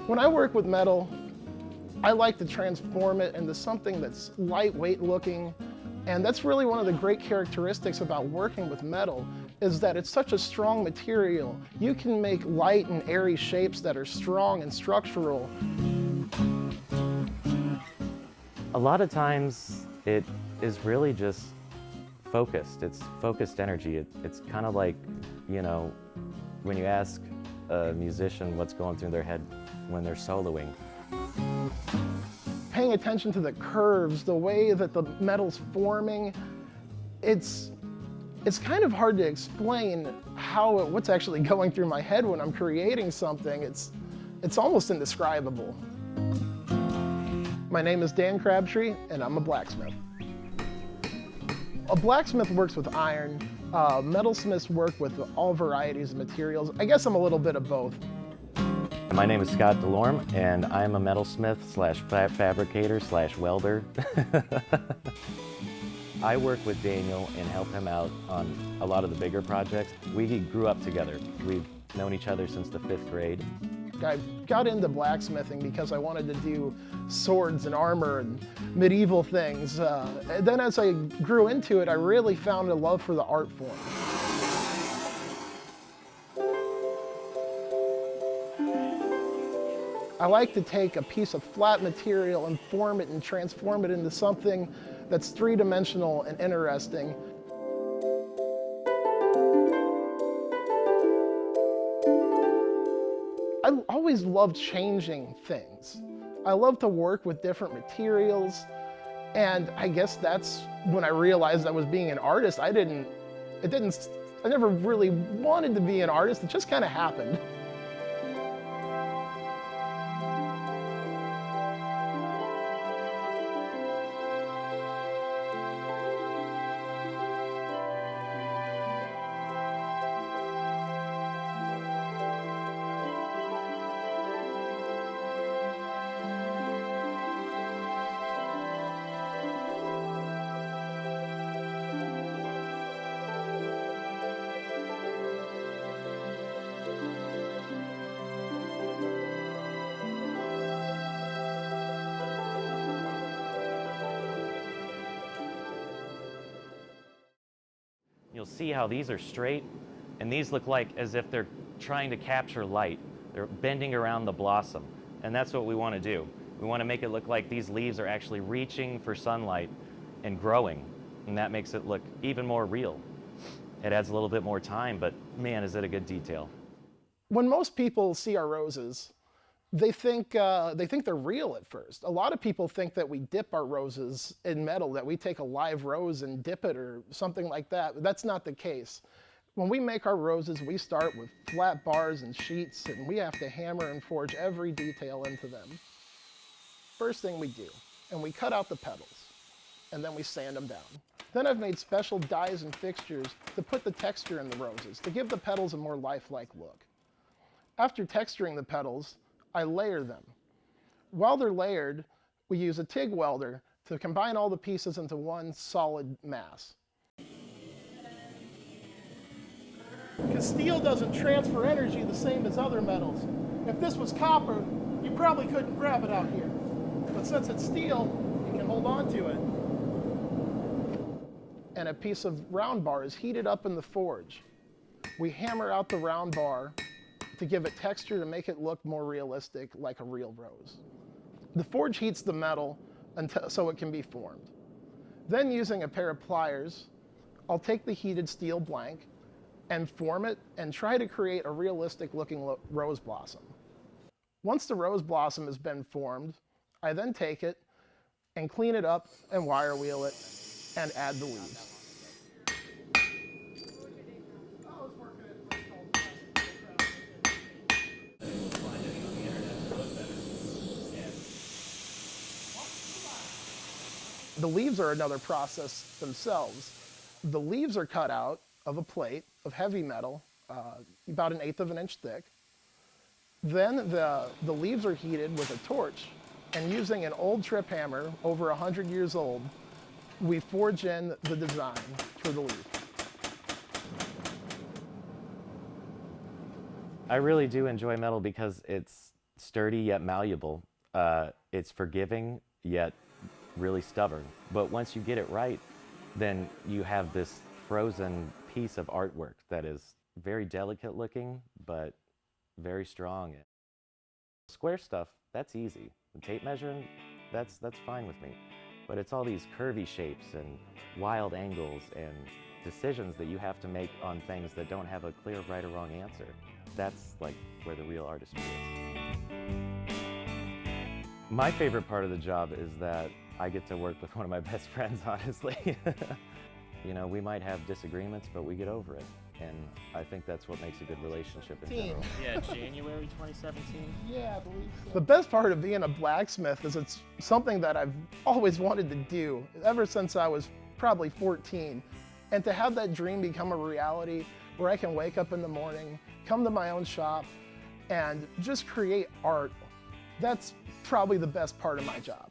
When I work with metal, I like to transform it into something that's lightweight looking, and that's really one of the great characteristics about working with metal, is that it's such a strong material. You can make light and airy shapes that are strong and structural. A lot of times it is really just focused. It's focused energy. It's kind of like, you know, when you ask a musician what's going through their head when they're soloing. Paying attention to the curves, the way that the metal's forming, it's kind of hard to explain what's actually going through my head when I'm creating something. It's almost indescribable. My name is Dan Crabtree, and I'm a blacksmith. A blacksmith works with iron. Metalsmiths work with all varieties of materials. I guess I'm a little bit of both. My name is Scott Delorme, and I'm a metalsmith slash fabricator slash welder. I work with Daniel and help him out on a lot of the bigger projects. We grew up together. We've known each other since the 5th grade. I got into blacksmithing because I wanted to do swords and armor and medieval things. Then as I grew into it, I really found a love for the art form. I like to take a piece of flat material and form it and transform it into something that's three-dimensional and interesting. I always loved changing things. I love to work with different materials, and I guess that's when I realized I was being an artist. I never really wanted to be an artist, it just kind of happened. You'll see how these are straight, and these look like as if they're trying to capture light. They're bending around the blossom, and that's what we want to do. We want to make it look like these leaves are actually reaching for sunlight and growing, and that makes it look even more real. It adds a little bit more time, but man, is it a good detail. When most people see our roses, they think they're real at first. A lot of people think that we dip our roses in metal, that we take a live rose and dip it or something like that. But that's not the case. When we make our roses, we start with flat bars and sheets, and we have to hammer and forge every detail into them. First thing we do, and we cut out the petals, and then we sand them down. Then I've made special dies and fixtures to put the texture in the roses, to give the petals a more lifelike look. After texturing the petals, I layer them. While they're layered, we use a TIG welder to combine all the pieces into one solid mass. Because steel doesn't transfer energy the same as other metals. If this was copper, you probably couldn't grab it out here. But since it's steel, you can hold on to it. And a piece of round bar is heated up in the forge. We hammer out the round bar to give it texture, to make it look more realistic, like a real rose. The forge heats the metal so it can be formed. Then, using a pair of pliers, I'll take the heated steel blank and form it and try to create a realistic looking rose blossom. Once the rose blossom has been formed, I then take it and clean it up and wire wheel it and add the leaves. The leaves are another process themselves. The leaves are cut out of a plate of heavy metal, about 1/8 of an inch thick. Then the leaves are heated with a torch, and using an old trip hammer, over 100 years old, we forge in the design for the leaf. I really do enjoy metal because it's sturdy yet malleable. It's forgiving yet really stubborn. But once you get it right, then you have this frozen piece of artwork that is very delicate looking, but very strong. Square stuff, that's easy. The tape measuring, that's fine with me. But it's all these curvy shapes and wild angles and decisions that you have to make on things that don't have a clear right or wrong answer. That's like where the real artistry is. My favorite part of the job is that I get to work with one of my best friends, honestly. You know, we might have disagreements, but we get over it. And I think that's what makes a good relationship in general. Yeah, January 2017. Yeah, I believe so. The best part of being a blacksmith is it's something that I've always wanted to do ever since I was probably 14. And to have that dream become a reality where I can wake up in the morning, come to my own shop, and just create art, that's probably the best part of my job.